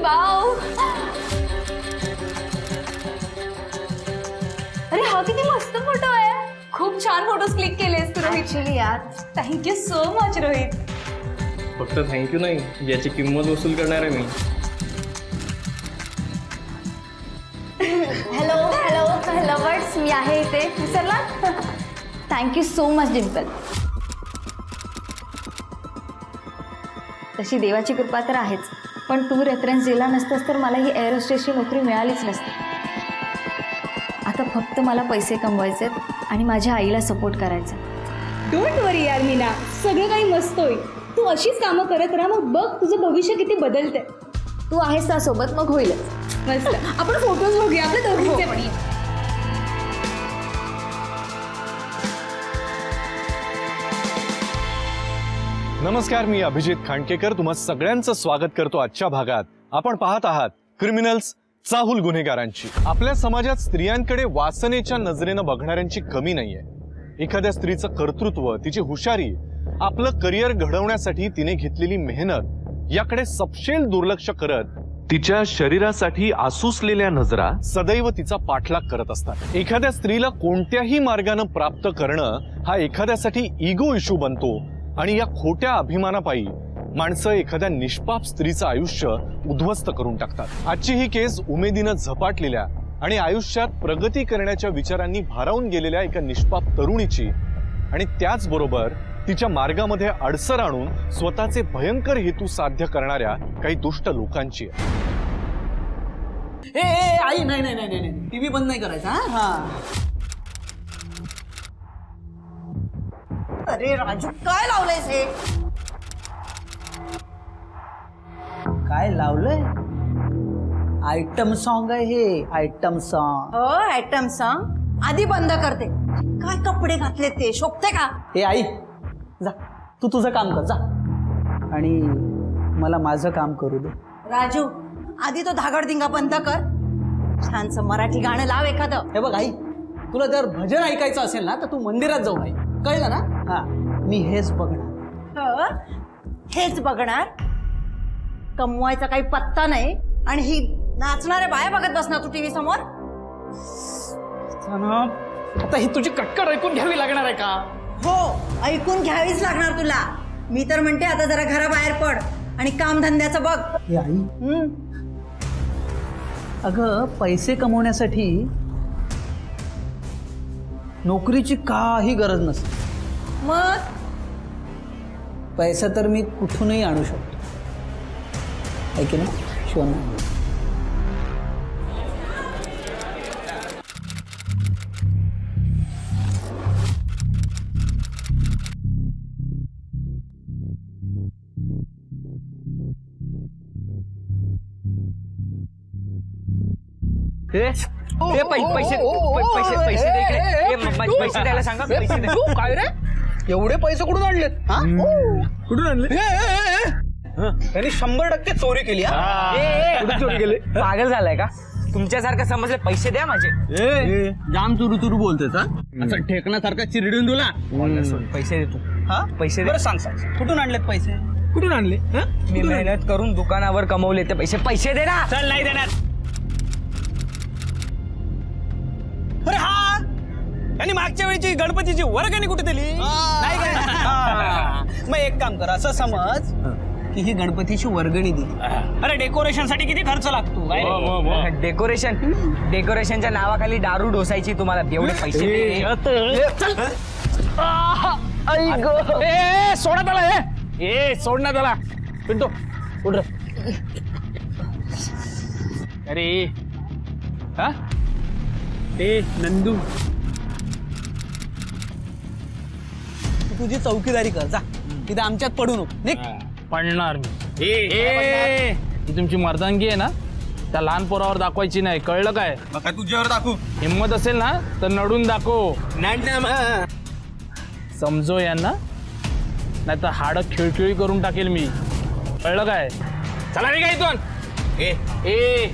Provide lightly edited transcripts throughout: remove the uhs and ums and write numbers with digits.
Wow. अरे हा किती मस्त फोटो आहे. खूप छान फोटोज क्लिक केलेस तू रोहित. यार थँक्यू सो मच रोहित. फक्त थँक्यू नाही, याची किंमत वसूल करणार आहे मी. हॅलो हॅलो लवर्स, मी आहे इथे. विसरला? Thank you so much Dimple. तशी देवाची कृपा तर आहेच, पण तू रेफरन्स दिला नसतास तर मला ही एअरोस्टेशची नोकरी मिळालीच नसती. आता फक्त मला पैसे कमवायचे आणि माझ्या आईला सपोर्ट करायचा. डोंट वरी यार मीना, सगळं काही मस्त होईल. तू अशीच कामं करत राहा, मग बघ तुझं भविष्य किती बदलतंय. तू आहेस त्यासोबत, मग होईलच. मस्त. आपण फोटोज बघूया आपल्या दोघींचे पण. नमस्कार, मी अभिजित खांडकेकर तुम्हा सगळ्यांचं स्वागत करतो आजच्या भागात. आपण पाहत आहात क्रिमिनल्स, चाहूल गुन्हेगारांची. आपल्या समाजात स्त्रियांकडे वासनेच्या नजरेनं बघणाऱ्यांची कमी नाहीये. एखाद्या स्त्रीचं कर्तृत्व, तिची हुशारी, आपलं करिअर घडवण्यासाठी तिने घेतलेली मेहनत याकडे सपशेल दुर्लक्ष करत तिच्या शरीरासाठी आसुसलेल्या नजरा सदैव तिचा पाठलाग करत असतात. एखाद्या स्त्रीला कोणत्याही मार्गानं प्राप्त करणं हा एखाद्यासाठी इगो इश्यू बनतो आणि या खोट्या अभिमानापायी माणसं एखाद्या निष्पाप स्त्रीचं आयुष्य उद्ध्वस्त करून टाकतात. आजची ही केस उमेदीनं झपाटलेल्या आणि आयुष्यात प्रगती करण्याच्या विचारांनी भारावून गेलेल्या एका निष्पाप तरुणीची आणि त्याचबरोबर तिच्या मार्गामध्ये अडसर आणून स्वतःचे भयंकर हेतू साध्य करणाऱ्या काही दुष्ट लोकांची आहे. आई नाही नाही नाही नाही, टीव्ही बंद नाही करायचा. हा. अरे राजू, काय लावलंयस हे? काय लावलंय? आयटम सॉन्ग आहे हे, आयटम सॉन्ग. हो आयटम सॉन्ग. आधी बंद करते. काय कपडे घातले ते शोभते का? हे आई, जा तू तुझं काम कर जा, आणि मला माझं काम करू दे. राजू, आधी तो धागडधिंगा बंद कर. छानस मराठी गाणं लाव एखादं. हे बघ आई, तुला जर भजन ऐकायचं असेल ना तर तू मंदिरात जाऊ आई, कळलं ना? हा, मी हेच बघणार. हो, हेच बघणार. कमवायचा काही पत्ता नाही आणि ही नाचणारे बाया बघत बसणार तू टीव्ही समोर. आता ही तुझी कटकट ऐकून घ्यावी लागणार आहे का? हो, ऐकून घ्यावीच लागणार तुला. मी तर म्हणते आता जरा घराबाहेर पड आणि कामधंद्याचं बघ. हे आई, अगं पैसे कमवण्यासाठी नोकरीची काही गरज नसते. मग पैसा तर मी कुठूनही आणू शकतो, आहे की नाही शिवाना? पैसे पैसे पैसे द्यायला सांगा. पैसे दे. काय रे, एवढे पैसे कुठून आणलेत? कुठून आणले? त्यांनी 100% चोरी केली. कुठे चोरी केली? पागल झालाय का? तुमच्यासारखं समजले. पैसे द्या माझे. जाम चुरू चुरू बोलतेस. असं ठेकण्यासारखा चिरडून तुला. पैसे दे तू. हा, पैसे दे. बरं सांग सांग, कुठून आणलेत पैसे? कुठून आणले? मी मेहनत करून दुकानावर कमवले ते पैसे. पैसे दे ना. चल, नाही देणार. अरे हा, आणि मागच्या वेळीची गणपतीची वर्गणी कुठे दिली? नाही का? मग एक काम कर, असं समज की ही गणपतीची वर्गणी दिली. अरे डेकोरेशन साठी किती खर्च लागतो? डेकोरेशनच्या नावाखाली दारू डोसायची तुम्हाला. एवढे पैसे दे. सोडा त्याला. सोड ना त्याला. पिंटू उठ रे. अरे हा, ए नंदू, तू तुझी चौकीदारी कर जा. तिथे आमच्यात पडू नको. निघ. पडणार मी. ही तुमची मर्दानगी आहे ना, त्या लहान पोरावर दाखवायची नाही, कळलं काय? मग तुझ्यावर दाखवू? हिम्मत असेल ना तर नडून दाखव. समजो यांना, नाही तर हाड खिळखिळी करून टाकेल मी, कळलं काय? चला रे काय इथून. ए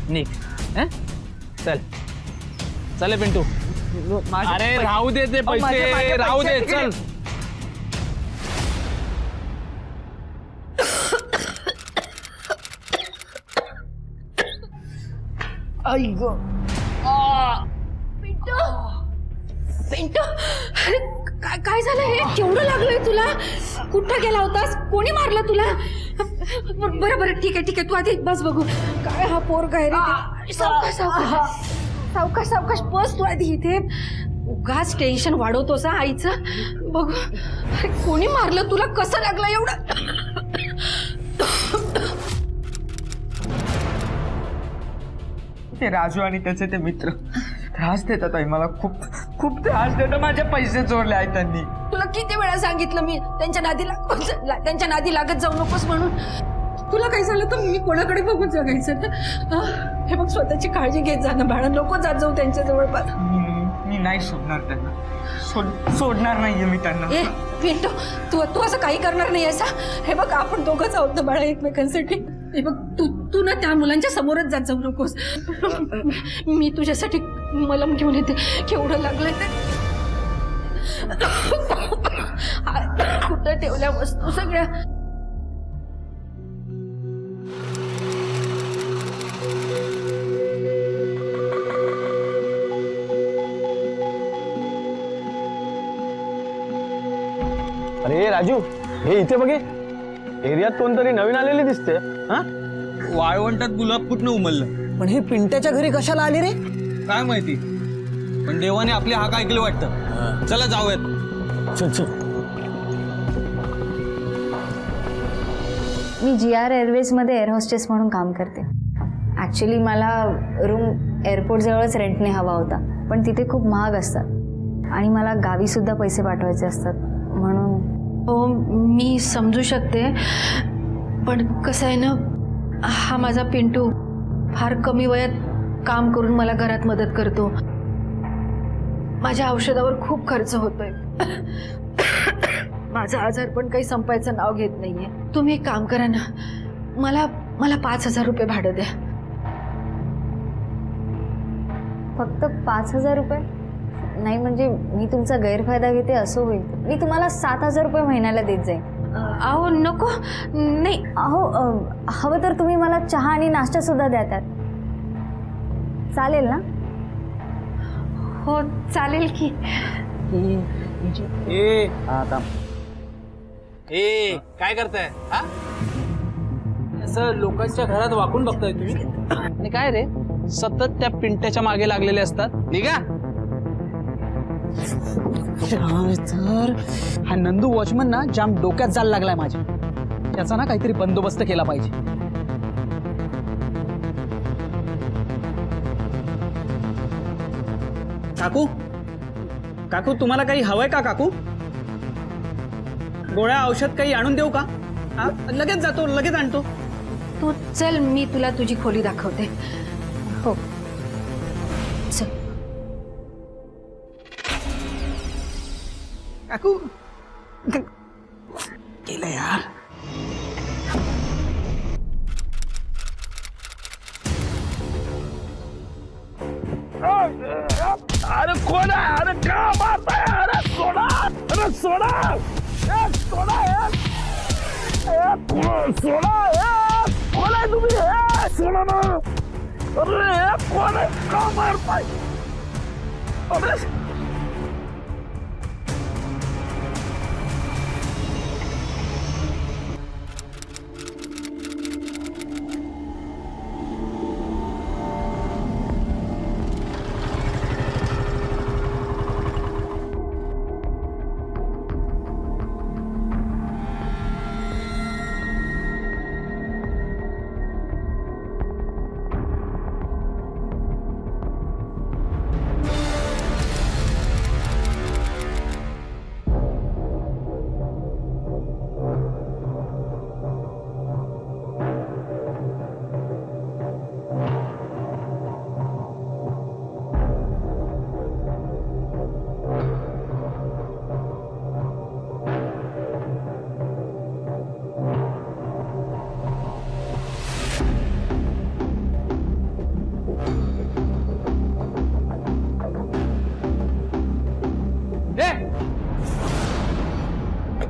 निघ. चल चल पिंटू. अरे राहू दे ते पैसे, राहू दे. चल. पिंटू अरे काय झालं हे केवढं लागलंय तुला कुठं गेला होतास कोणी मारलं तुला बरं ठीक आहे तू आधी बस बघू काय हा पोर काय रे सावकाश सावकाश बस तू आधी इथे उगाच टेन्शन वाढवतोस हा आईचं बघू अरे कोणी मारलं तुला कसं लागलं एवढं ते राजू आणि त्याचे ते मित्र त्रास देतात आई मला खूप खूप त्रास देतात माझे पैसे चोरले आहेत त्यांनी तुला किती वेळा सांगितलं मी त्यांच्या नादी लागत जाऊ नकोस म्हणून तुला काही झालं तर मी कोणाकडे बघून जगायचं ना हे बघ स्वतःची काळजी घेत जा ना बाळा नको जात जाऊ त्यांच्या जवळपास मी नाही सोडणार त्यांना सोडणार नाहीये मी त्यांना ए पिंटू तू असं काही करणार नाही असा हे बघ आपण दोघंच आहोत ना बाळा एकमेकांसाठी हे बघ तू ना त्या मुलांच्या समोरच जात जाऊ नकोस मी तुझ्यासाठी मलम घेऊन येते केवढं लागलंय ते कुठं ठेवल्या वस्तू सगळ्या अरे राजू हे इथे बघे एरियात कोणतरी नवीन आलेली दिसते हा वाळवंटात गुलाब कुठनं उमललं पण हे पिंट्याच्या घरी कशाला आली रे काय माहिती पण देवाने आपले हाक ऐकले वाटतं चला जाऊयात चल चल मी GR एअरवेजमध्ये एअर होस्टेस म्हणून काम करते ॲक्च्युली मला रूम एअरपोर्टजवळच रेंटने हवा होता पण तिथे खूप महाग असतात आणि मला गावीसुद्धा पैसे पाठवायचे असतात म्हणून हो मी समजू शकते पण कसं आहे ना हा माझा पिंटू फार कमी वयात काम करून मला घरात मदत करतो माझ्या औषधावर खूप खर्च होतोय माझा आजार पण काही संपायचं नाव घेत नाहीये तुम्ही एक काम करा ना मला 5,000 रुपये भाडं द्या फक्त 5,000 रुपये नाही म्हणजे मी तुमचा गैरफायदा घेते असं होईल मी तुम्हाला 7,000 रुपये महिन्याला देत जाईन अहो नको नाही अहो हवं तर तुम्ही मला चहा आणि नाश्ता सुद्धा द्या त्यात चालेल ना हो चालेल की ए काय करताय हा असं लोकांच्या घरात वाकून बघताय तुम्ही आणि काय रे सतत त्या पिंट्याच्या मागे लागलेले असतात निघा तर हा नंदू वॉचमन ना जाम डोक्यात जायला लागलाय माझ्या त्याचा ना काहीतरी बंदोबस्त केला पाहिजे काकू काकू तुम्हाला काही हवंय का काकू गोळ्या औषध काही आणून देऊ का लगेच जातो लगेच आणतो तू चल मी तुला तुझी खोली दाखवते हो चल काकू केलं यार अरे कोण आहे अरे का मारताय अरे सोडा सोडा कोण आहे तुम्ही सोडा ना अरे कोण आहे का मारताय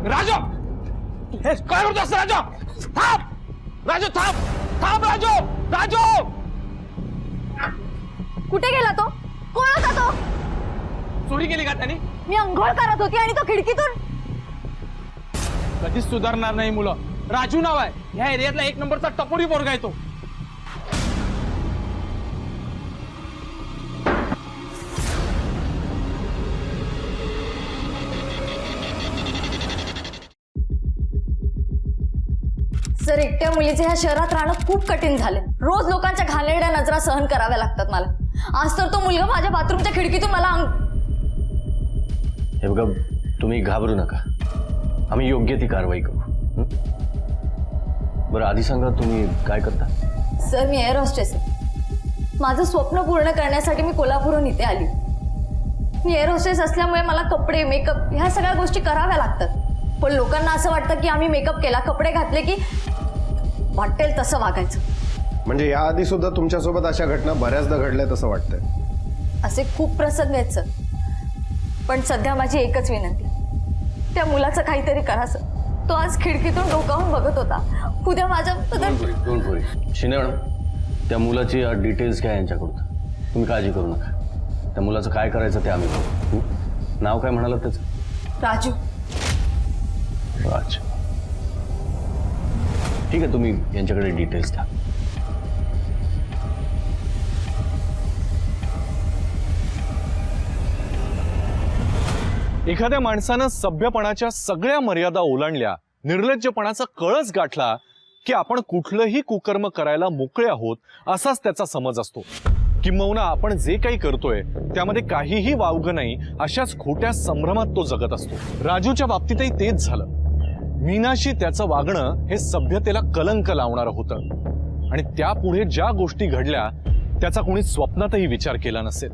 राजू काय करतोस राजू थांब राजू थांब थांब राजू राजू कुठे गेला तो? कोण होता तो? चोरी केली का त्याने? मी अंघोळ करत होती आणि तो खिडकीतून. कधीच सुधारणार नाही मुलं. राजू नाव आहे, ह्या एरियातला 1 नंबरचा टपोरी पोरगा आहे तो. सर, एकट्या मुलीचे ह्या शहरात राहणं खूप कठीण झाले. रोज लोकांच्या घाणेरड्या नजरा सहन कराव्या लागतात मला. आज तर तो मुलगा माझ्या बाथरूमच्या खिडकीतून मला हे बघा, तुम्ही घाबरू नका, आम्ही योग्य ती कारवाई करू. हं? बरं आधी सांगा, तुम्ही काय करता? सर, मी एअर होस्टेस आहे. माझं स्वप्न पूर्ण करण्यासाठी मी कोल्हापूरहून इथे आली. मी एअर होस्टेस असल्यामुळे मला कपडे, मेकअप ह्या सगळ्या गोष्टी कराव्या लागतात. पण लोकांना असं वाटतं की आम्ही मेकअप केला, कपडे घातले की वाटेल तसं वागायचं. म्हणजे याआधी सुद्धा तुमच्यासोबत अशा घटना बऱ्याचदा घडल्यात असं वाटतंय. असे खूप प्रसंग आहेत सर. पण सध्या माझी एकच विनंती, त्या मुलाचं काहीतरी करा सर. तो आज खिडकीतून डोकावून बघत होता. उद्या माझ्या डोंट वरी. शिंदे मॅडम, त्या मुलाची डिटेल्स घ्या यांच्याकडून. तुम्ही काळजी करू नका. त्या मुलाचं काय करायचं ते आम्ही करू. हं? नाव काय म्हणालात त्याचं? राजू. अच्छा, ठीक आहे, तुम्ही यांच्याकडे डिटेल्स द्या. एखाद्या माणसानं सभ्यपणाच्या सगळ्या मर्यादा ओलांडल्या, निर्लज्जपणाचा कळस गाठला की आपण कुठलंही कुकर्म करायला मोकळे आहोत असाच त्याचा समज असतो. किंबहुना आपण जे काही करतोय त्यामध्ये काहीही वावगं नाही अशाच खोट्या संभ्रमात तो जगत असतो. राजूच्या बाबतीतही तेच झालं. मीनाशी त्याचं वागणं हे सभ्यतेला कलंक लावणारं होतं आणि त्यापुढे ज्या गोष्टी घडल्या त्याचा कोणी स्वप्नातही विचार केला नसेल.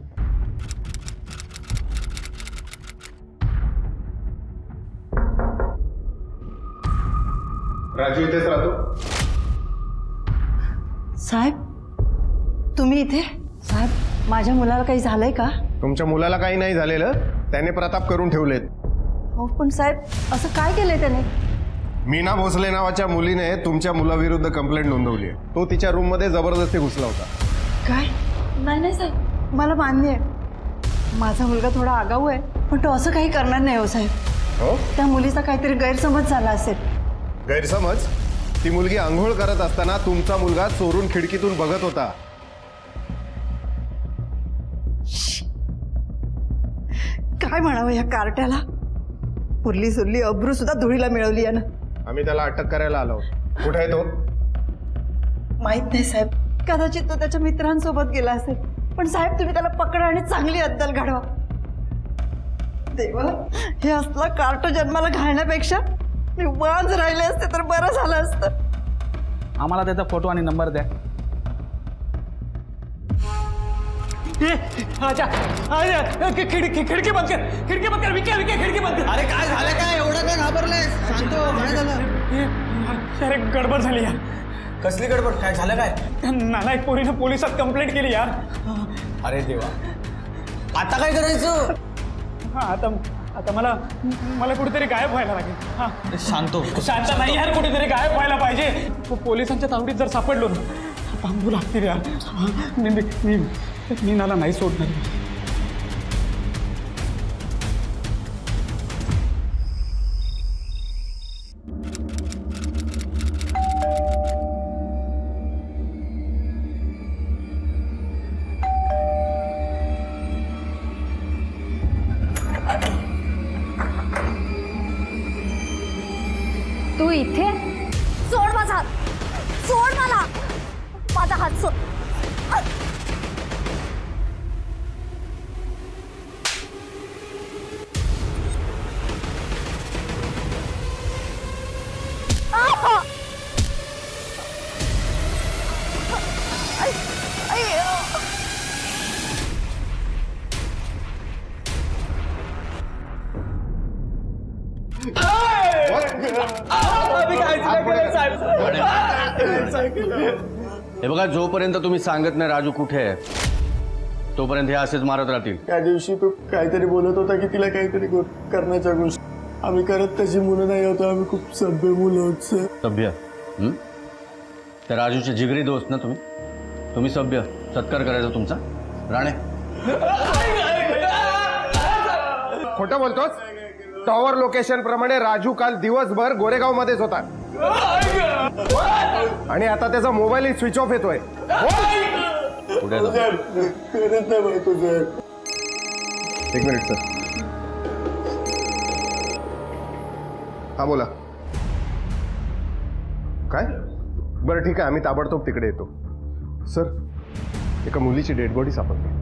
राजू इथेच राहतो. साहेब, तुम्ही इथे? साहेब, माझ्या मुलाला काही झालंय का? तुमच्या मुलाला काही नाही झालेलं, त्याने प्रताप करून ठेवलेत. हो, पण साहेब असं काय केलंय त्याने? मीना भोसले नावाच्या मुलीने तुमच्या मुलाविरुद्ध कंप्लेंट नोंदवली आहे. तो तिच्या रूम मध्ये जबरदस्ती घुसला होता. काय? नाही नाही साहेब, मला मान्य आहे माझा मुलगा थोडा आगाऊ आहे, पण तो असं काही करणार नाही हो साहेब. हो? त्या मुलीचा काहीतरी गैरसमज झाला असेल. गैरसमज? ती मुलगी आंघोळ करत असताना तुमचा मुलगा चोरून खिडकीतून बघत होता. काय म्हणावं या कार्ट्याला? पुरली सुरली अब्रू सुद्धा धुळीला मिळवली यानं. आम्ही त्याला अटक करायला आलो. कुठे आहे तो? माहित नाही साहेब, कदाचित तो त्याच्या मित्रांसोबत गेला असेल. पण साहेब, तुम्ही त्याला पकडा आणि चांगली अद्दल घडवा. देवा, हे असला कार्ट जन्माला घालण्यापेक्षा मी वाज राहिले असते तर बरं झालं असतं. आम्हाला त्याचा फोटो आणि नंबर द्या. खिडकी बंद कर, खिडकी बंद कर, विके विके खिडकी बंद कर. अरे काय झालं काय? एवढं काय घाबरलंय? शांत हो, काय झालं? अरे गडबड झाली यार. कसली गडबड? काय झालं काय? नालायक पोरीनं पोलिसात कंप्लेंट केली यार. अरे देवा, आता काय करायचं? हा, आता मला कुठेतरी गायब व्हायला लागेल. हा, शांत हो. शांत नाही यार, कुठेतरी गायब व्हायला पाहिजे. पोलिसांच्या तावडीत जर सापडलो ना, बांबू लागतील यार. मी नाला नाही सोडणार. तू इथे? सोड माझा हात, सोड मला, माझा हात सोड. हे बघा, जोपर्यंत तुम्ही सांगत नाही राजू कुठे आहे तोपर्यंत हे असेच मारत राहतील. त्या दिवशी तो काहीतरी बोलत होता की तिला काहीतरी करण्याच्या गोष्टी. आम्ही करत तशी मुलं नाही होतो, आम्ही खूप सभ्य मुलं होतो. सभ्य? त्या राजूचे जिगरी दोस्त ना तुम्ही सभ्य. सत्कार करायचा तुमचा. राणे खोटं बोलतोस? टॉवर लोकेशन प्रमाणे राजू काल दिवसभर गोरेगाव मध्येच होता आणि आता त्याचा मोबाईल स्विच ऑफ येतोय. कुठे आहे तो? खरंच नाही माहिती साहेब. एक मिनिट सर. हा बोला. काय? बरं ठीक आहे, आम्ही ताबडतोब तिकडे येतो. सर, एका मुलीची डेड बॉडी सापडली.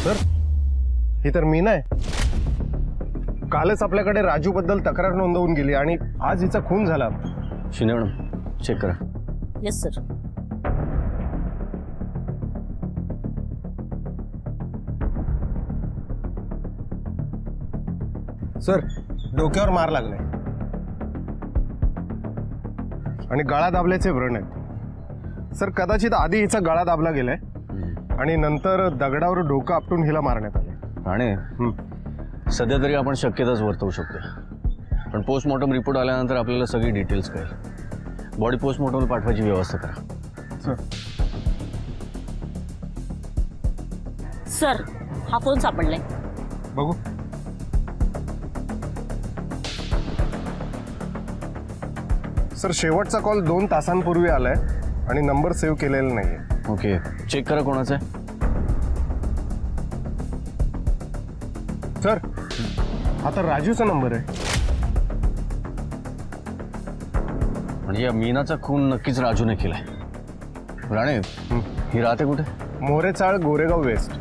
सर, ही तर मीना आहे. कालच आपल्याकडे राजू बद्दल तक्रार नोंदवून गेली आणि आज हिचा खून झाला. शिंदे मॅडम चेक करा. Yes sir. सर, डोक्यावर मार लागलाय आणि गळा दाबल्याचे व्रण आहेत. सर, कदाचित आधी हिचा गळा दाबला गेलाय आणि नंतर दगडावर डोकं आपटून हिला मारण्यात आले. राणे सध्या तरी आपण शक्यताच वर्तवू शकतो, पण पोस्टमॉर्टम रिपोर्ट आल्यानंतर आपल्याला सगळी डिटेल्स कळेल. बॉडी पोस्टमॉर्टमला पाठवायची व्यवस्था करा. सर, सर हा फोन सापडलाय. बघू. सर, शेवटचा कॉल 2 तासांपूर्वी आलाय आणि नंबर सेव्ह केलेला नाहीये. ओके, चेक करा कोणाचा आहे. सर, हा तर राजूचा नंबर आहे. म्हणजे या मीनाचा खून नक्कीच राजूने केलाय. राणे ही राहते कुठे? मोरेचाळ, गोरेगाव वेस्ट.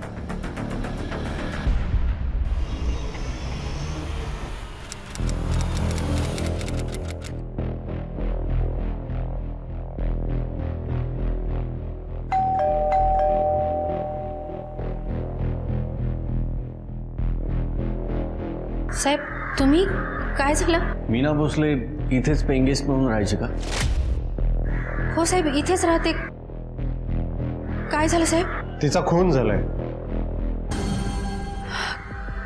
साहेब तुम्ही काय झालं? मीना भोसले इथेच पेइंग गेस्ट म्हणून राहायची का? हो साहेब इथेच राहते. काय झालं साहेब? तिचा खून झालाय.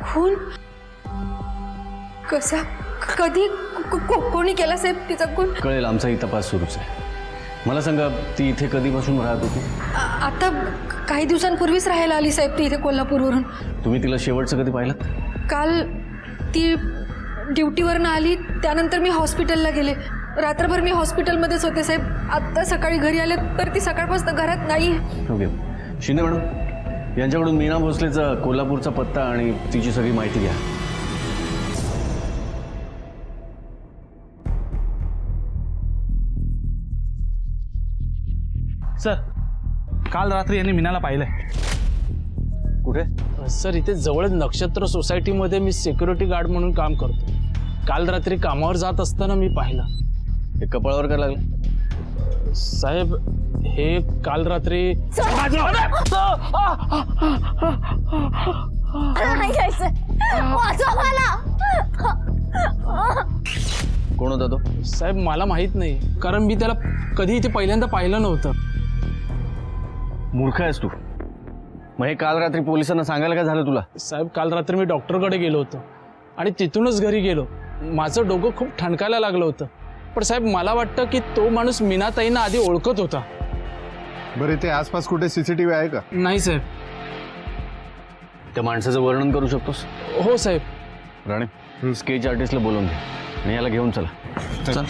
खून कसा? कधी? कोणी केला साहेब तिचा खून? कळेल, आमचाही तपास सुरूच आहे. मला सांगा, ती इथे कधीपासून राहत होती? आता काही दिवसांपूर्वीच राहायला आली साहेब ती इथे कोल्हापूरवरून. तुम्ही तिला शेवटचं कधी पाहिलं? काल ती ड्युटीवरनं आली, त्यानंतर मी हॉस्पिटलला गेले. रात्रभर मी हॉस्पिटलमध्येच होते साहेब. आत्ता सकाळी घरी आले तर ती सकाळपासून घरात नाही. ओके, शिंदे मॅडम यांच्याकडून मीना भोसलेचा कोल्हापूरचा पत्ता आणि तिची सगळी माहिती घ्या. सर, काल रात्री यांनी मीनाला पाहिलंय. कुठे? सर, इथे जवळच नक्षत्र सोसायटीमध्ये मी सिक्युरिटी गार्ड म्हणून काम करतो. काल रात्री कामावर जात असताना मी पाहिलं. हे कपाळावर काय लागलं? साहेब हे काल रात्री कोण होता तो? साहेब मला माहित नाही, कारण मी त्याला कधी इथे पहिल्यांदा पाहिलं नव्हतं. मूर्ख आहेस तू. मग हे काल रात्री पोलिसांना सांगायला काय झालं तुला? साहेब काल रात्री मी डॉक्टरकडे गेलो होतो आणि तिथूनच घरी गेलो. माझं डोकं खूप ठणकायला लागलं होतं. पण साहेब मला वाटतं की तो माणूस मीनाताईंना आधी ओळखत होता. बरं, इथे आसपास कुठे CCTV आहे का? नाही साहेब. त्या माणसाचं वर्णन करू शकतोस? हो साहेब. राणे स्केच आर्टिस्टला बोलवून घ्या आणि याला घेऊन चला. चल.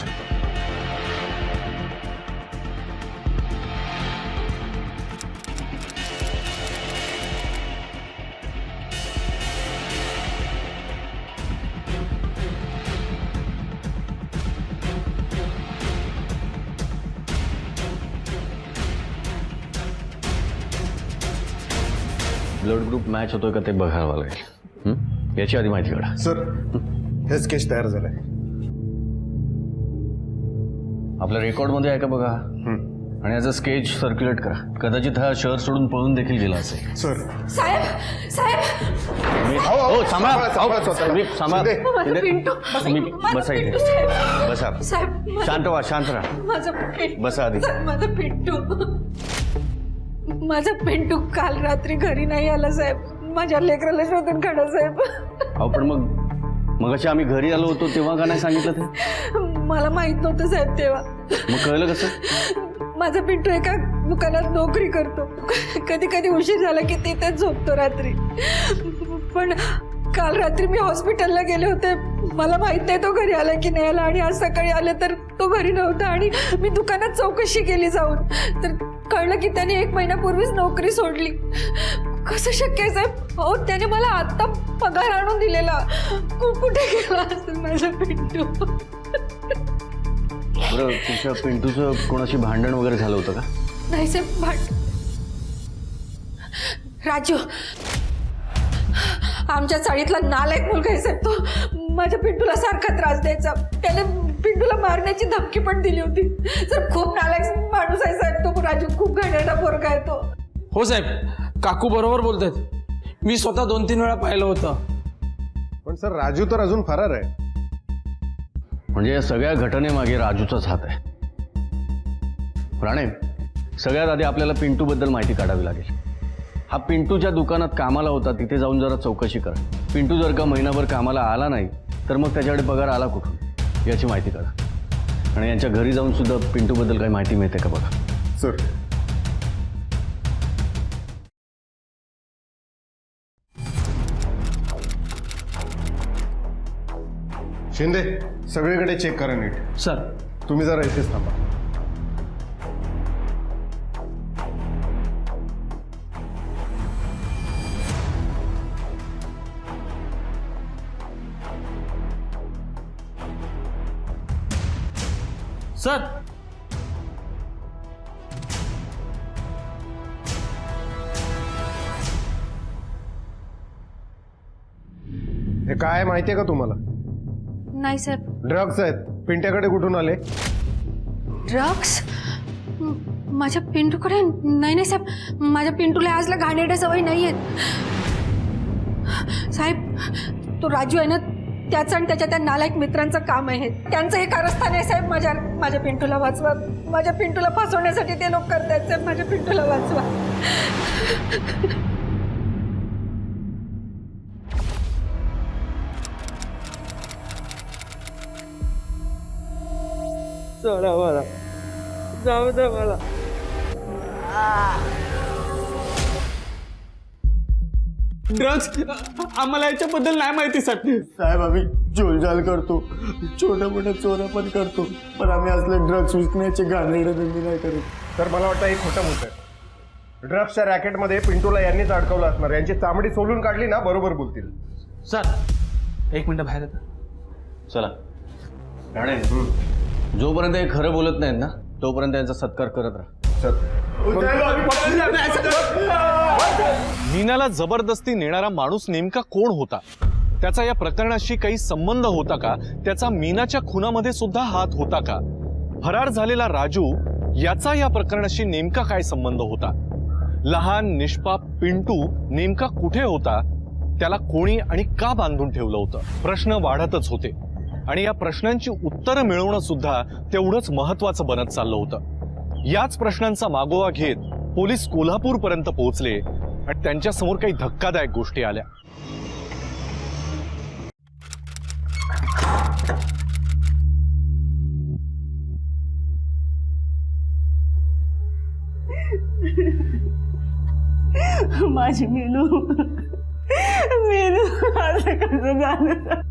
ब्लड ग्रुप मॅच होतोय का ते बघावं लागेल. याची आधी माहिती काढा. सर, हे स्केच तयार झालंय. आपल्या रेकॉर्डमध्ये आहे का बघा आणि याचा स्केच सर्क्युलेट करा. कदाचित हा शहर सोडून पळून देखील गेला असेल. सर, साहेब साहेब हो सांभाळा. तुम्ही सांभाळा. माझं पिंटू. तुम्ही माझं बसा पिंटू इथे. साहेब. बसा. साहेब शांत व्हा, शांत राहा. माझं पिंटू. बसा आधी. माझं पिंटू. माझा पिंटू काल रात्री घरी नाही आला साहेब. माझ्या लेकराला शोधून काढा साहेब. अहो पण मग अशी आम्ही घरी आलो होतो तेव्हा का नाही सांगितलं ते? मला माहित नव्हतं साहेब तेव्हा. मग कळलं कसं? माझा पिंटू एका दुकानात नोकरी करतो. कधी कधी उशीर झाला की तिथेच झोपतो रात्री. पण काल रात्री मी हॉस्पिटलला गेले होते. मला माहित नाही तो घरी आला की नाही आला. आणि आज सकाळी आले तर तो घरी नव्हता. आणि मी दुकानात चौकशी केली जाऊन, तर कळलं की त्याने 1 महिन्यापूर्वीच नोकरी सोडली. कसं शक्य आहे साहेब? हो, त्याने मला आत्ता पगार आणून दिलेला. कुठे गेला असेल माझा पिंटू? बरं, तुमच्या पिंटूचं कोणाशी भांडण वगैरे झालं होतं का? नाही साहेब. राजू आमच्या चाळीतला नालायक मुलगा आहे साहेब. तो माझ्या पिंटूला सारखा त्रास द्यायचा. त्याने पिंटूला मारण्याची धमकी पण दिली होती. सर खूप नालायक माणूस आहे साहेब तो राजू. खूप घाणेरडा पोरगा आहे तो. हो साहेब, काकू बरोबर बोलतात. मी स्वतः 2-3 वेळा पाहिलं होतं. पण सर राजू तर अजून फरार आहे. म्हणजे या सगळ्या घटनेमागे राजूचाच हात आहे. राणे, सगळ्यात आधी आपल्याला पिंटूबद्दल माहिती काढावी लागेल. हा पिंटूच्या दुकानात कामाला होता, तिथे जाऊन जरा चौकशी करा. पिंटू जर का महिनाभर कामाला आला नाही तर मग त्याच्याकडे पगार आला कुठून याची माहिती काढा. आणि यांच्या घरी जाऊन सुद्धा पिंटूबद्दल काही माहिती मिळते का बघा. सर शिंदे, सगळीकडे चेक करा नीट. सर. तुम्ही जरा इथेच थांबा. सर. हे काय माहितीये का तुम्हाला? नाही साहेब. ड्रग्ज आहेत. पिंट्याकडे कुठून आले? ड्रग्स? माझ्या पिंटूकडे नाही नाही साहेब. माझ्या पिंटूला आजला घाणेरड्या सवयी नाही आहेत साहेब. तो राजू आहे ना, त्याचं आणि त्याच्या त्या नालायक मित्रांचं काम आहे. त्यांचं हे कारस्थान आहे साहेब. माझ्या पिंटूला वाचवा. माझ्या पिंटूला फसवण्यासाठी ते लोक करतात साहेब. माझ्या पिंटूला वाचवा. सोडा मला, जाऊ दे मला. ड्रग्स आम्हाला याच्याबद्दल नाही माहिती साहेब. साहेब आम्ही जोलजाल करतो, छोट्या मोठ्या चोऱ्या पण करतो, पण आम्ही असले ड्रग्स विकण्याचे घाणेरडे धंदे नाही करत. तर मला वाटतं हे खोटं मोठं आहे. ड्रग्सच्या रॅकेटमध्ये पिंटूला यांनीच अडकवलं असणार. यांची चामडी सोलून काढली ना, बरोबर बोलतील. सर 1 मिनिट बाहेर येतं. चला राणे, जोपर्यंत हे खरं बोलत नाहीत ना तोपर्यंत यांचा सत्कार करत राहा. मीनाला जबरदस्ती नेणारा माणूस नेमका कोण होता? त्याचा या प्रकरणाशी काही संबंध होता का? त्याचा मीनाच्या खुनामध्ये सुद्धा हात होता का? फरार झालेला राजू याचा या प्रकरणाशी नेमका काय संबंध होता? लहान निष्पाप पिंटू नेमका कुठे होता? त्याला कोणी आणि का बांधून ठेवलं होतं? प्रश्न वाढतच होते आणि या प्रश्नांची उत्तरं मिळवणं सुद्धा तेवढंच महत्वाचं बनत चाललं होतं. याच प्रश्नांचा मागोवा घेत पोलीस कोल्हापूरपर्यंत पोहोचले आणि त्यांच्या समोर काही धक्कादायक गोष्टी आल्या. माझी मेनू असं कसं झालं?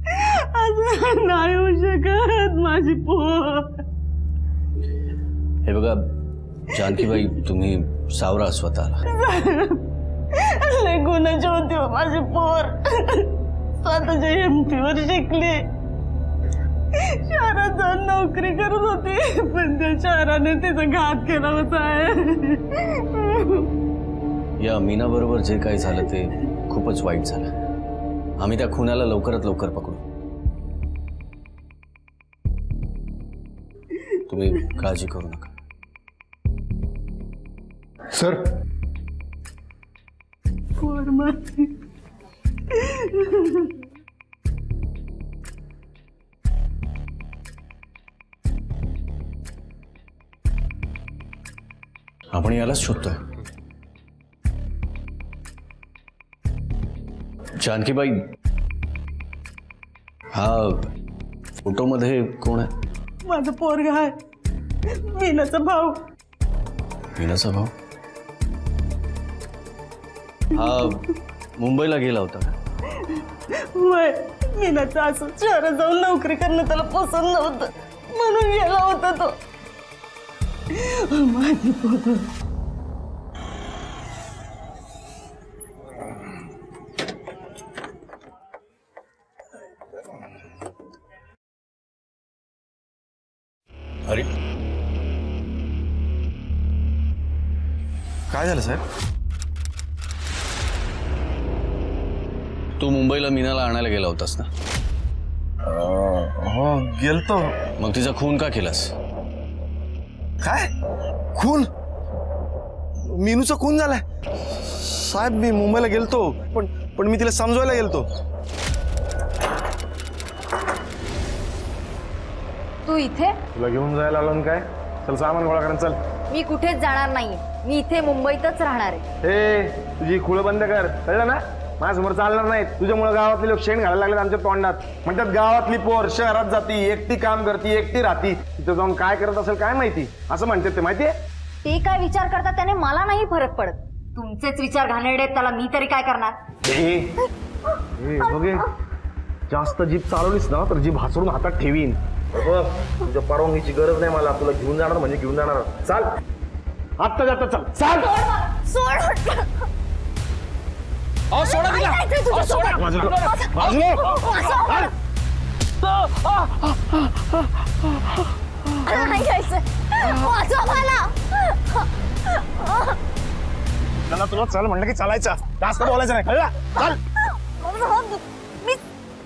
असं नाही होऊ शकत. माझी पोर. हे बघा जानकीबाई, तुम्ही सावरा स्वतःला. लय गुणाची होती हो माझी पोर. स्वतःच्या एमपीवर शिकली. शहरात जाऊन नोकरी करत होती, पण त्या शहराने तिचा घात केला होता. या मीना बरोबर जे काही झालं ते खूपच वाईट झालं. आम्ही त्या खुनाला लवकरात लवकर पकडू. तुम्ही काळजी करू नका. सर पोर माझी. आपण यालाच शोधतोय. जानकीबाई, हा फोटोमध्ये कोण आहे? माझं पोरग आहे, मीनाचा भाऊ. मीनाचा भाऊ? हा मुंबईला गेला होता का? वय मीनाचं असं शहरात जाऊन नोकरी करणं त्याला पसंत नव्हतं म्हणून गेला होता तो. माझी पोरं. अरे काय झालं साहेब? तू मुंबईला मीनाला आणायला गेला होतास ना? हो गेलतो. मग तिचा खून का केलास? काय खून? मीनूचा खून झालाय? साहेब मी मुंबईला गेलतो, पण मी तिला समजवायला गेलतो. तू इथे? तुला घेऊन जायला आलो ना काय? चल सामान गोळा करा, चल. मी कुठेच जाणार नाहीये, मी इथे मुंबईतच राहणार आहे. ए तुझी खुळं बंद कर, कळलं ना? माझ्यासमोर चालणार नाहीत. तुझ्यामुळे गावातले लोक शेण घालायला लागलेत आमच्या तोंडात. म्हणतात गावातली पोर शहरात जाती, एकटी काम करती, एकटी राहती, तिथं जाऊन काय करत असेल काय माहिती, असं म्हणतात ते. माहितीये ते काय विचार करतात त्याने मला नाही फरक पडत. तुमचेच विचार घाणेरडे, त्याला मी तरी काय करणार? बघे, जास्त जीप चालवलीस ना तर जीप हासडून हातात ठेवीन. बघ तुझ्या परवानगीची गरज नाही मला. तुला घेऊन जाणार म्हणजे घेऊन जाणार. चाल आत्ता जाता, चल चाल. सोडा तिला. सोडा. तुला चल म्हणलं की चालायचं, जास्त बोलायचं नाही, कळलं? चल.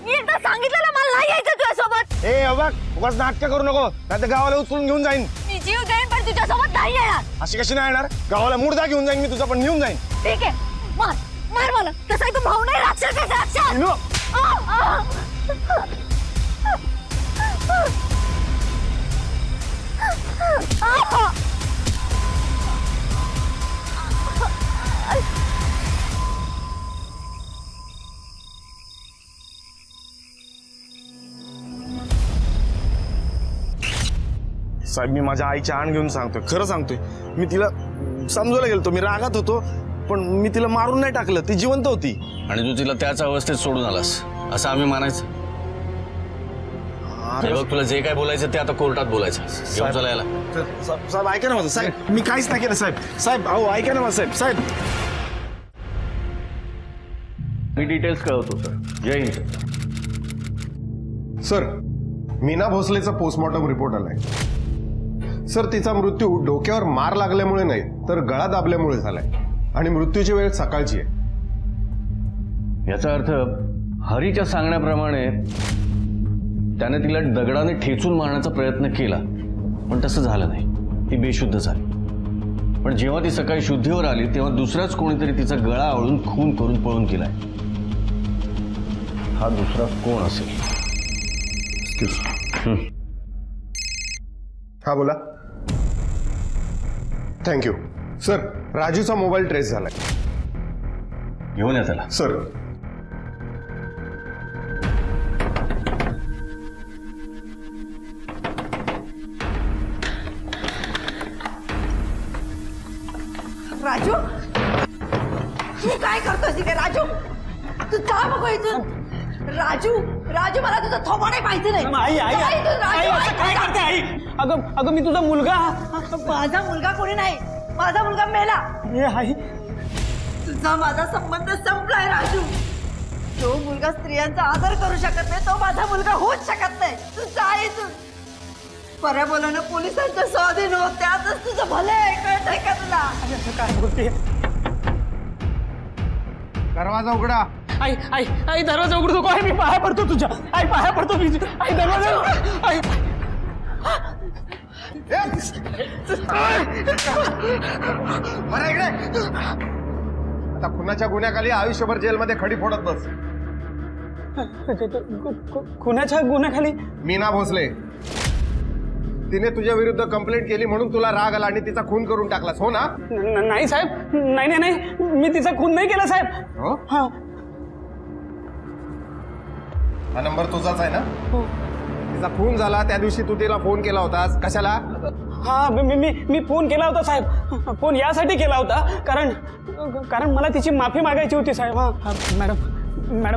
मी एकदा सांगितलं मला नाही यायचं तुझ्यासोबत. ए बघ उगाच नाटकं करू नको, नाही तर गावाला उचलून घेऊन जाईन. मी जीव देईन पण तुझ्यासोबत नाही येणार. अशी कशी नाही येणार? गावाला मुर्दा घेऊन जाईन मी तुझा, पण घेऊन जाईन. ठीक आहे, मार मार मला. तसाही तू भाऊ नाही, राक्षस आहे, राक्षस. मीनू. साहेब मी माझ्या आईची आण घेऊन सांगतोय, खरं सांगतोय. मी तिला समजवायला गेलतो, मी रागात होतो, पण मी तिला मारून नाही टाकलं, ती जिवंत होती. आणि तू तिला त्याच अवस्थेत सोडून आलास असं आम्ही मानायचं? हे बघ, तुला जे काय बोलायचं ते आता कोर्टात बोलायचं. घेऊन चला याला. साहेब ऐका ना माझं, साहेब मी काहीच नाही केलं साहेब. साहेब अहो ऐका ना माझं, साहेब. साहेब मी डिटेल्स कळवतो सर. जय हिंद. सर मीना भोसलेचा पोस्टमॉर्टम रिपोर्ट आलाय. सर तिचा मृत्यू डोक्यावर मार लागल्यामुळे नाही तर गळा दाबल्यामुळे झालाय आणि मृत्यूची वेळ सकाळची आहे. याचा अर्थ हरीच्या सांगण्याप्रमाणे त्याने तिला दगडाने ठेचून मारण्याचा प्रयत्न केला, पण तसं झालं नाही. ती बेशुद्ध झाली. पण जेव्हा ती सकाळी शुद्धीवर आली तेव्हा दुसराच कोणीतरी तिचा गळा आवळून खून करून पळून गेलाय. हा दुसरा कोण असेल? हा बोला. Thank you sir. राजूचा मोबाईल ट्रेस झालाय. घेऊन या त्याला. सर राजू तू काय करतोस इथे? राजू तू जा बघू इथून. राजू राजू मला तुझं थोबाडे माहिती नाही. आई आई जा इथून, आई राजू. असं काय करते आई? अगं मी तुझा मुलगा. माझा मुलगा कोणी नाही, माझा मुलगा मेला. ए आई, तुझा माझा संबंध संपलाय राजू. जो मुलगा स्त्रियांचा आदर करू शकत नाही तो माझा मुलगा होऊच शकत नाही. तू जा इथून. बऱ्या बोलानं पोलिसांच्या स्वाधीन होत, त्यातच तुझं भलं आहे, कळतंय का तुला? असं काय बोलते? दरवाजा उघडा. आई आई आई दरवाजा उघडू नको. आई मी पाया पडतो तुझ्या. आई पाया पडतो मी. आई दरवाजा उघड. आई बरं इकडे. आता खुनाच्या गुन्ह्याखाली आयुष्यभर जेलमध्ये खडी फोडत बस. खुनाच्या गुन्ह्याखाली? मीना भोसले तिने तुझ्या विरुद्ध कंप्लेंट केली म्हणून तुला राग आला आणि तिचा खून करून टाकलास, हो ना? नाही साहेब, नाही नाही नाही, मी तिचा खून नाही केला साहेब. हो? हा. हा नंबर तुझाच आहे ना? हो. तिचा खून झाला त्या दिवशी तू तिला फोन केला होतास, कशाला? हा मी फोन केला होता साहेब. फोन यासाठी केला होता कारण मला तिची माफी मागायची होती साहेब. हा मॅडम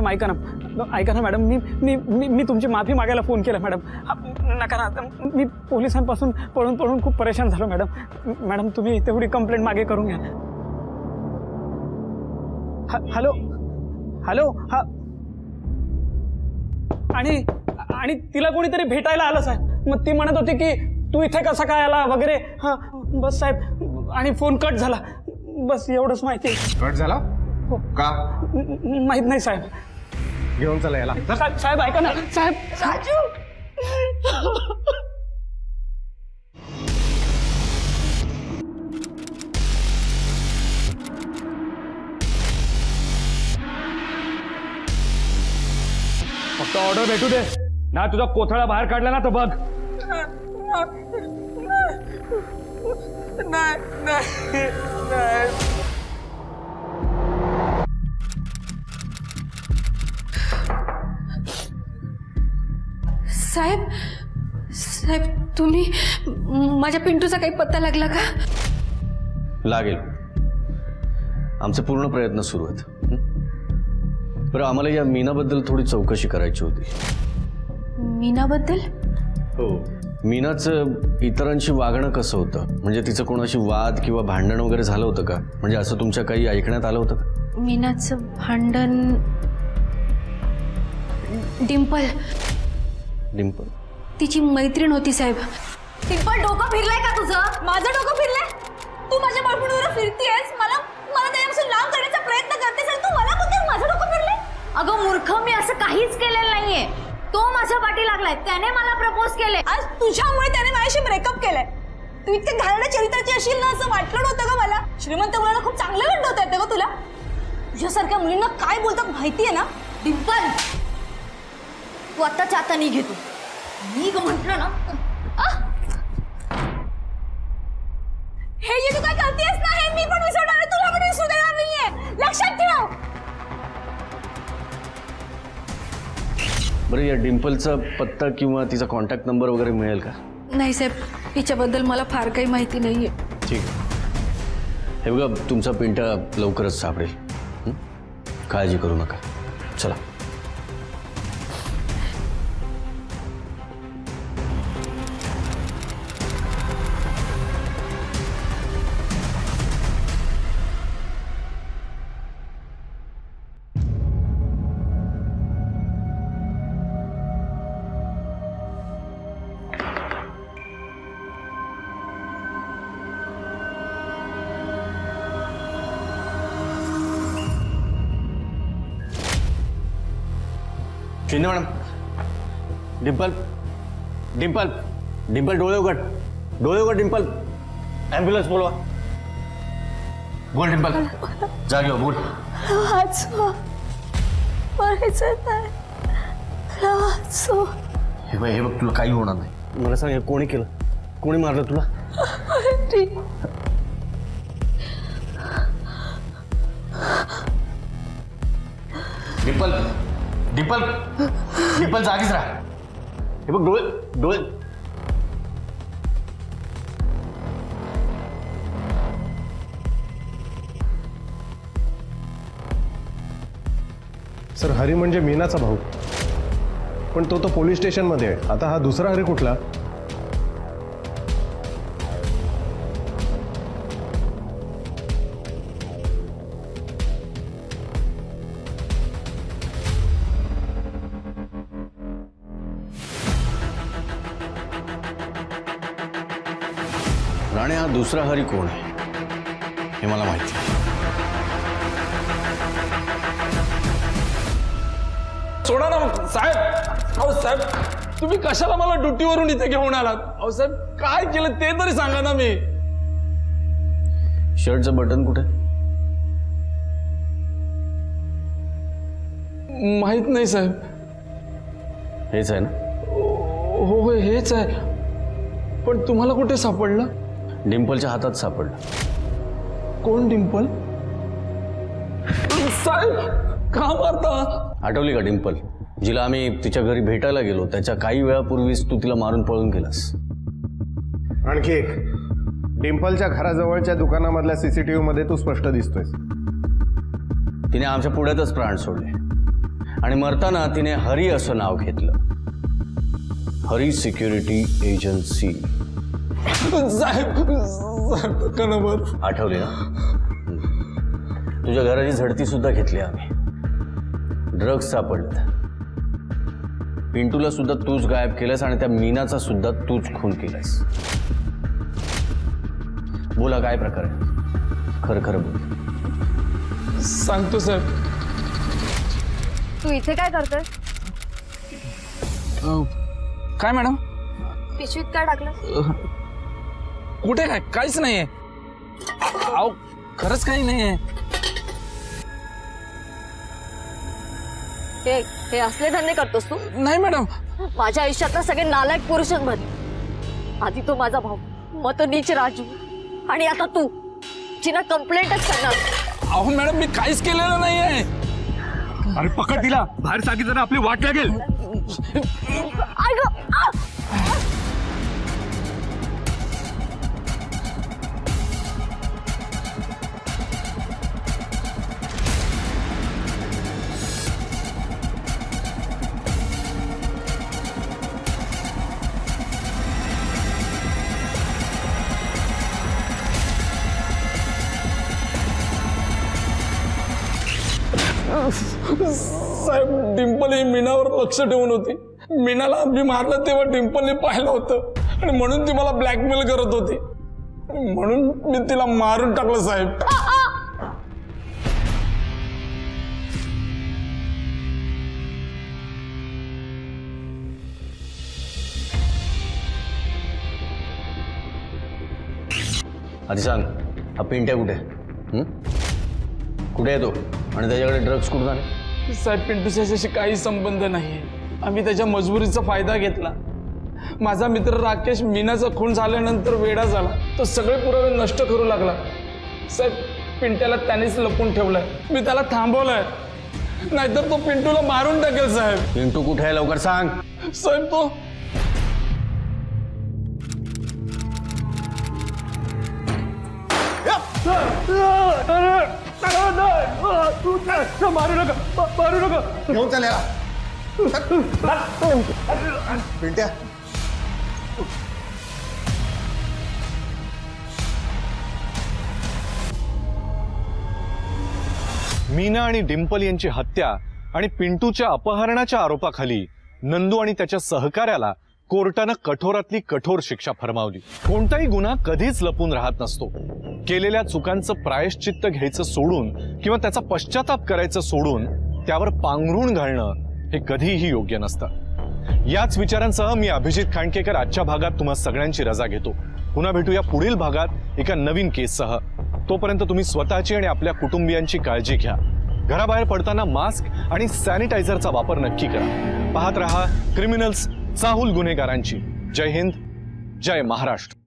ऐका ना मॅडम, मी तुमची माफी मागायला फोन केला मॅडम. नका ना, मी पोलिसांपासून पळून खूप परेशान झालो मॅडम. तुम्ही तेवढी कंप्लेंट मागे करून घ्या. हॅलो हा. आणि तिला कोणीतरी भेटायला आलं साहेब. मग ती म्हणत होती की तू इथे कसा काय आला वगैरे. हा बस साहेब, आणि फोन कट झाला. बस एवढंच माहिती. कट झाला? हो. का? माहित नाही साहेब. घेऊन चला याला. साहेब ऐका ना साहेब. राजू फक्त ऑर्डर भेटू दे ना. तुझा कोथळा बाहेर काढला ना तर बघ. साहेब तुम्ही माझ्या पिंटूचा काही पत्ता लागला का? लागेल. आमचे पूर्ण प्रयत्न सुरू आहेत. बरं, आम्हाला या मीनाबद्दल थोडी चौकशी करायची होती. मीनाबद्दल? हो. मीनाचं इतरांशी वागणं कसं होतं? म्हणजे तिचं कोणाशी वाद किंवा भांडण वगैरे झालं होतं का? म्हणजे असं तुमच्या काही ऐकण्यात आलं होतं का? मीनाचं भांडण? डिंपल तिची मैत्रीण होती साहेब. डिंपल, डोकं फिरलंय का तुझं? माझं डोकं फिरलंय? तू माझ्या बॉयफ्रेंडवर फिरतीयस, मला त्याच्यापासून लांब करण्याचा प्रयत्न करतेस आणि तू मला बोलतेस माझं डोकं फिरलंय? अगं मूर्ख, मी असं काहीच केलेलं नाहीये. तो माझ्या पाठी लागलाय, त्याने मला प्रपोज केले. आज तुझ्यामुळे त्याने माझ्याशी ब्रेकअप केलंय. तू इतके घाणेरड्या चरित्राची असेल ना असं वाटलं नव्हतं का मला. श्रीमंत मुलाला खूप चांगलं गंडवता येतं का तुला? तुझ्यासारख्या मुलींना काय बोलतात माहितीये ना? डिंपल, तू आत्ताच्या आता निघ. निघ म्हटलं ना. हे जे तू काय करतेस ना, हे मी पण विसरणार नाही, तुला पण विसरू देणार नाहीये. लक्षात ठेव. बरं, या डिंपलचा पत्ता किंवा तिचा कॉन्टॅक्ट नंबर वगैरे मिळेल का? नाही साहेब, हिच्याबद्दल मला फार काही माहिती नाहीये. ठीक आहे. हे बघा, तुमचा पिंटा लवकरच सापडेल. काळजी करू नका. चला. शिंदे मॅडम. डिंपल डोळे उघड डिंपल. ॲम्ब्युलन्स बोलवा. बोल डिंपल, जागे बोल. हे बघ, तुला काही होणार नाही. मला सांग, हे कोणी केलं? कोणी मारलं तुला? डिंपल जागीच राहा. हे बघ, डोळे. सर, हरी म्हणजे मीनाचा भाऊ, पण तो पोलीस स्टेशनमध्ये आहे. आता हा दुसरा हरी कुठला? राणे, हा दुसरा हरी कोण आहे हे मला माहिती आहे. सोडा ना साहेब. अहो साहेब, तुम्ही कशाला मला ड्युटीवरून इथे घेऊन आलात? अहो साहेब, काय केलं ते तरी सांगा ना. मी शर्टचं बटन कुठे? माहित नाही साहेब. हेच आहे ना? हो हेच आहे. पण तुम्हाला कुठे सापडलं? डिंपलच्या हातात सापडलं. कोण डिंपल? साहेब का मारता? आठवली का डिंपल, जिला आम्ही तिच्या घरी भेटायला गेलो त्याच्या काही वेळापूर्वीच तू तिला मारून पळून गेलास. आणखी एक, डिम्पलच्या घराजवळच्या दुकानामधल्या सीसीटीव्ही मध्ये तू स्पष्ट दिसतोय. तिने आमच्या पुढ्यातच प्राण सोडले आणि मरताना तिने हरी असं नाव घेतलं. Hari security agency. आठवली ना? तुझ्या घराची झडती सुद्धा घेतली आम्ही. ड्रग्ज सापडले. पिंटूला सुद्धा तूच गायब केलंस आणि त्या मीनाचा सुद्धा तूच खून केलास. बोला काय प्रकार आहे? खरं खरं बोल. सांगतो साहेब. तू इथे काय करतोय? काय मॅडम? पिशवीत काय टाकलं? कुठे काय? काहीच नाहीये. अहो खरंच काही नाहीये. हे असले धंदे करतोस तू? नाही मॅडम. माझ्या आयुष्यातला सगळे नालायक पुरुषांमध्ये आधी तो माझा भाऊ, मग तो नीच राजू, आणि आता तू, जिना कंप्लेंटच करणार. अहो मॅडम मी काहीच केलेलं नाहीये. अरे पकड तिला, बाहेर सांगितलं ना आपली वाट लागेल. साहेब डिंपल ही मीनावर लक्ष ठेवून होती. मीनाला आम्ही मारलं तेव्हा डिंपलने पाहिलं होतं आणि म्हणून ती मला ब्लॅकमेल करत होती. म्हणून मी तिला मारून टाकलं साहेब. आधी सांग, हा पिंट्या कुठे आहे? कुठे आहे तो आणि त्याच्याकडे ड्रग्ज कुठून आले? साहेब पिंटूच्याशी काही संबंध नाहीये. आम्ही त्याच्या मजबुरीचा फायदा घेतला. माझा मित्र राकेश मीनाचा खून झाल्यानंतर वेडा झाला. तो सगळे पुरावे नष्ट करू लागला. साहेब पिंट्याला त्यानेच लपून ठेवलंय. मी त्याला थांबवलंय, नाहीतर तो पिंटूला मारून टाकेल साहेब. पिंटू कुठे आहे लवकर सांग. साहेब तो मारू नका. घेऊन चाल याला. पिंट्या, मीना आणि डिंपल यांची हत्या आणि पिंटूच्या अपहरणाच्या आरोपाखाली नंदू आणि त्याच्या सहकार्याला कोर्टानं कठोरातली कठोर शिक्षा फरमावली. कोणताही गुन्हा कधीच लपून राहत नसतो. केलेल्या चुकांचं प्रायश्चित्त घ्यायचं सोडून किंवा त्याचा पश्चाताप करायचं सोडून त्यावर पांघरूण घालणं हे कधीही योग्य नसतं. याच विचारांसह मी अभिजित खांडकेकर आजच्या भागात तुम्हा सगळ्यांची रजा घेतो. पुन्हा भेटूया पुढील भागात एका नवीन केससह. तोपर्यंत तुम्ही स्वतःची आणि आपल्या कुटुंबियांची काळजी घ्या. घराबाहेर पडताना मास्क आणि सॅनिटायझरचा वापर नक्की करा. पाहत रहा क्रिमिनल्स चाहूल गुन्हेगारांची. जय हिंद, जय महाराष्ट्र.